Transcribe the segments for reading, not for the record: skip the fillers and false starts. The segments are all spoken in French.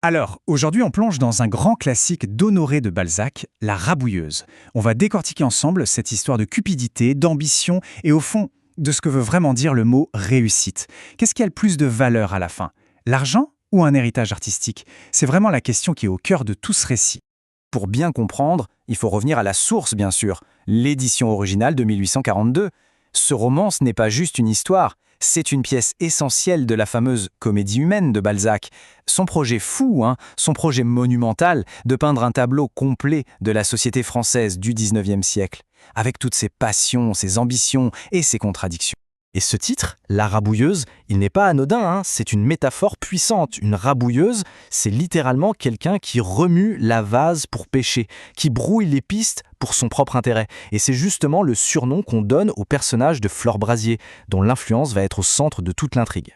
Alors, aujourd'hui, on plonge dans un grand classique d'Honoré de Balzac, La Rabouilleuse. On va décortiquer ensemble cette histoire de cupidité, d'ambition et au fond, de ce que veut vraiment dire le mot réussite. Qu'est-ce qui a le plus de valeur à la fin? L'argent ou un héritage artistique? C'est vraiment la question qui est au cœur de tout ce récit. Pour bien comprendre, il faut revenir à la source, bien sûr, l'édition originale de 1842. Ce roman, ce n'est pas juste une histoire, c'est une pièce essentielle de la fameuse comédie humaine de Balzac. Son projet fou, son projet monumental, de peindre un tableau complet de la société française du XIXe siècle, avec toutes ses passions, ses ambitions et ses contradictions. Et ce titre, La Rabouilleuse, il n'est pas anodin, c'est une métaphore puissante. Une rabouilleuse, c'est littéralement quelqu'un qui remue la vase pour pêcher, qui brouille les pistes pour son propre intérêt. Et c'est justement le surnom qu'on donne au personnage de Flore Brasier, dont l'influence va être au centre de toute l'intrigue.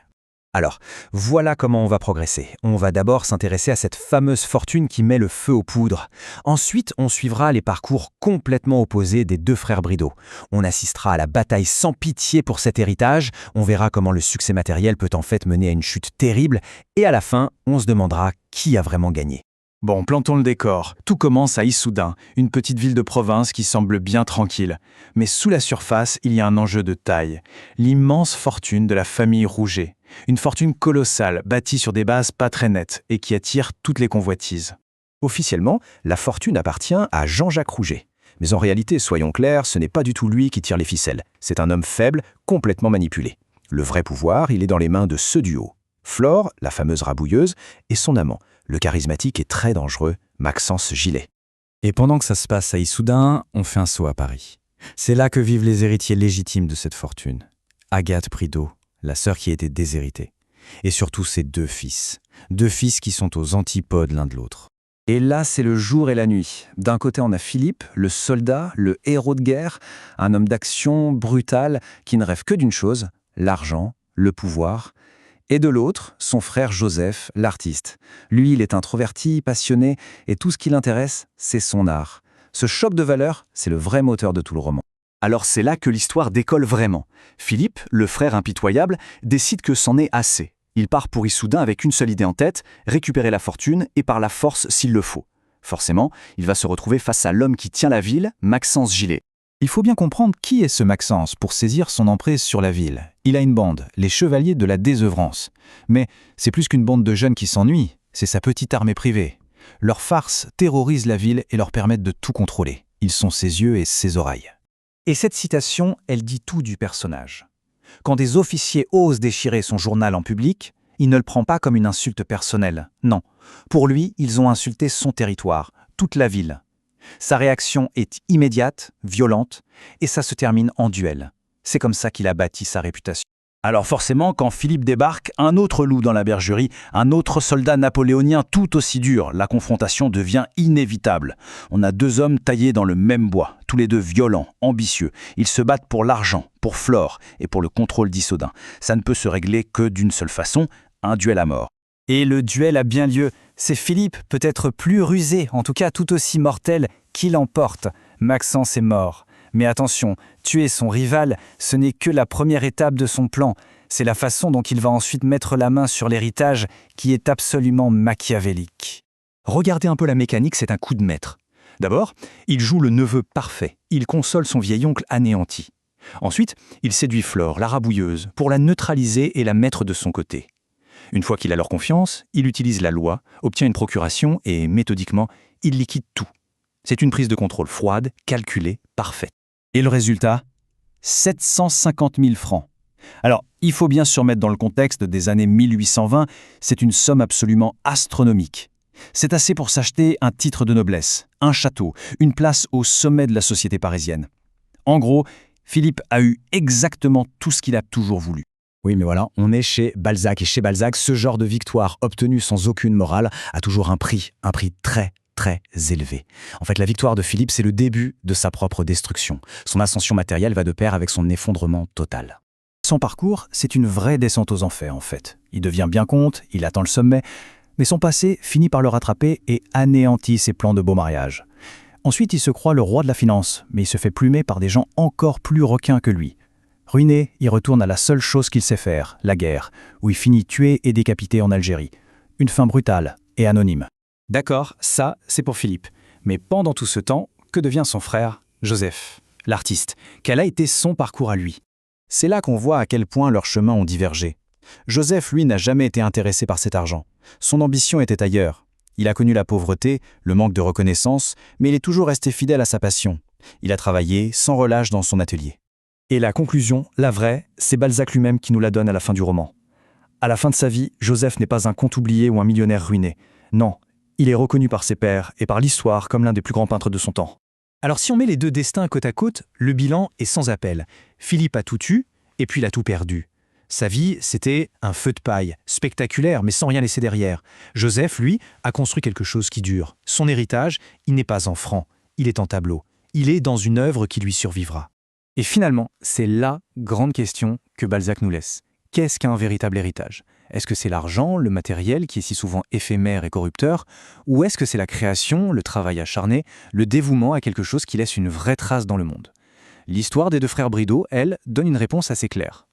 Alors, voilà comment on va progresser. On va d'abord s'intéresser à cette fameuse fortune qui met le feu aux poudres. Ensuite, on suivra les parcours complètement opposés des deux frères Bridau. On assistera à la bataille sans pitié pour cet héritage, on verra comment le succès matériel peut en fait mener à une chute terrible, et à la fin, on se demandera qui a vraiment gagné. Bon, plantons le décor. Tout commence à Issoudun, une petite ville de province qui semble bien tranquille. Mais sous la surface, il y a un enjeu de taille. L'immense fortune de la famille Rouget. Une fortune colossale, bâtie sur des bases pas très nettes et qui attire toutes les convoitises. Officiellement, la fortune appartient à Jean-Jacques Rouget. Mais en réalité, soyons clairs, ce n'est pas du tout lui qui tire les ficelles. C'est un homme faible, complètement manipulé. Le vrai pouvoir, il est dans les mains de ce duo. Flore, la fameuse rabouilleuse, et son amant, le charismatique et très dangereux Maxence Gilet. Et pendant que ça se passe à Issoudun, on fait un saut à Paris. C'est là que vivent les héritiers légitimes de cette fortune. Agathe Bridau, la sœur qui a été déshéritée. Et surtout ses deux fils. Deux fils qui sont aux antipodes l'un de l'autre. Et là, c'est le jour et la nuit. D'un côté, on a Philippe, le soldat, le héros de guerre, un homme d'action brutal qui ne rêve que d'une chose, l'argent, le pouvoir. Et de l'autre, son frère Joseph, l'artiste. Lui, il est introverti, passionné, et tout ce qui l'intéresse, c'est son art. Ce choc de valeurs, c'est le vrai moteur de tout le roman. Alors c'est là que l'histoire décolle vraiment. Philippe, le frère impitoyable, décide que c'en est assez. Il part pour Issoudun avec une seule idée en tête, récupérer la fortune et par la force s'il le faut. Forcément, il va se retrouver face à l'homme qui tient la ville, Maxence Gilet. Il faut bien comprendre qui est ce Maxence pour saisir son emprise sur la ville. Il a une bande, les Chevaliers de la Désœuvrance. Mais c'est plus qu'une bande de jeunes qui s'ennuient, c'est sa petite armée privée. Leurs farces terrorisent la ville et leur permettent de tout contrôler. Ils sont ses yeux et ses oreilles. Et cette citation, elle dit tout du personnage. Quand des officiers osent déchirer son journal en public, il ne le prend pas comme une insulte personnelle. Non, pour lui, ils ont insulté son territoire, toute la ville. Sa réaction est immédiate, violente, et ça se termine en duel. C'est comme ça qu'il a bâti sa réputation. Alors forcément, quand Philippe débarque, un autre loup dans la bergerie, un autre soldat napoléonien tout aussi dur, la confrontation devient inévitable. On a deux hommes taillés dans le même bois, tous les deux violents, ambitieux. Ils se battent pour l'argent, pour Flore et pour le contrôle d'Issoudun. Ça ne peut se régler que d'une seule façon, un duel à mort. Et le duel a bien lieu. C'est Philippe, peut-être plus rusé, en tout cas tout aussi mortel, qui l'emporte. Maxence est mort. Mais attention, tuer son rival, ce n'est que la première étape de son plan. C'est la façon dont il va ensuite mettre la main sur l'héritage qui est absolument machiavélique. Regardez un peu la mécanique, c'est un coup de maître. D'abord, il joue le neveu parfait. Il console son vieil oncle anéanti. Ensuite, il séduit Flore, la rabouilleuse, pour la neutraliser et la mettre de son côté. Une fois qu'il a leur confiance, il utilise la loi, obtient une procuration et, méthodiquement, il liquide tout. C'est une prise de contrôle froide, calculée, parfaite. Et le résultat ? 750 000 francs. Alors, il faut bien se remettre dans le contexte des années 1820, c'est une somme absolument astronomique. C'est assez pour s'acheter un titre de noblesse, un château, une place au sommet de la société parisienne. En gros, Philippe a eu exactement tout ce qu'il a toujours voulu. Oui, mais voilà, on est chez Balzac. Et chez Balzac, ce genre de victoire obtenue sans aucune morale a toujours un prix très élevé. En fait, la victoire de Philippe, c'est le début de sa propre destruction. Son ascension matérielle va de pair avec son effondrement total. Son parcours, c'est une vraie descente aux enfers, en fait. Il devient bien comte, il atteint le sommet, mais son passé finit par le rattraper et anéantit ses plans de beau mariage. Ensuite, il se croit le roi de la finance, mais il se fait plumer par des gens encore plus requins que lui. Ruiné, il retourne à la seule chose qu'il sait faire, la guerre, où il finit tué et décapité en Algérie. Une fin brutale, et anonyme. D'accord, ça, c'est pour Philippe. Mais pendant tout ce temps, que devient son frère, Joseph, l'artiste? Quel a été son parcours à lui? C'est là qu'on voit à quel point leurs chemins ont divergé. Joseph, lui, n'a jamais été intéressé par cet argent. Son ambition était ailleurs. Il a connu la pauvreté, le manque de reconnaissance, mais il est toujours resté fidèle à sa passion. Il a travaillé sans relâche dans son atelier. Et la conclusion, la vraie, c'est Balzac lui-même qui nous la donne à la fin du roman. À la fin de sa vie, Joseph n'est pas un conte oublié ou un millionnaire ruiné. Non, il est reconnu par ses pairs et par l'histoire comme l'un des plus grands peintres de son temps. Alors si on met les deux destins côte à côte, le bilan est sans appel. Philippe a tout eu, et puis il a tout perdu. Sa vie, c'était un feu de paille, spectaculaire mais sans rien laisser derrière. Joseph, lui, a construit quelque chose qui dure. Son héritage, il n'est pas en francs, il est en tableau. Il est dans une œuvre qui lui survivra. Et finalement, c'est la grande question que Balzac nous laisse. Qu'est-ce qu'un véritable héritage? Est-ce que c'est l'argent, le matériel qui est si souvent éphémère et corrupteur? Ou est-ce que c'est la création, le travail acharné, le dévouement à quelque chose qui laisse une vraie trace dans le monde? L'histoire des deux frères Bridau, elle, donne une réponse assez claire.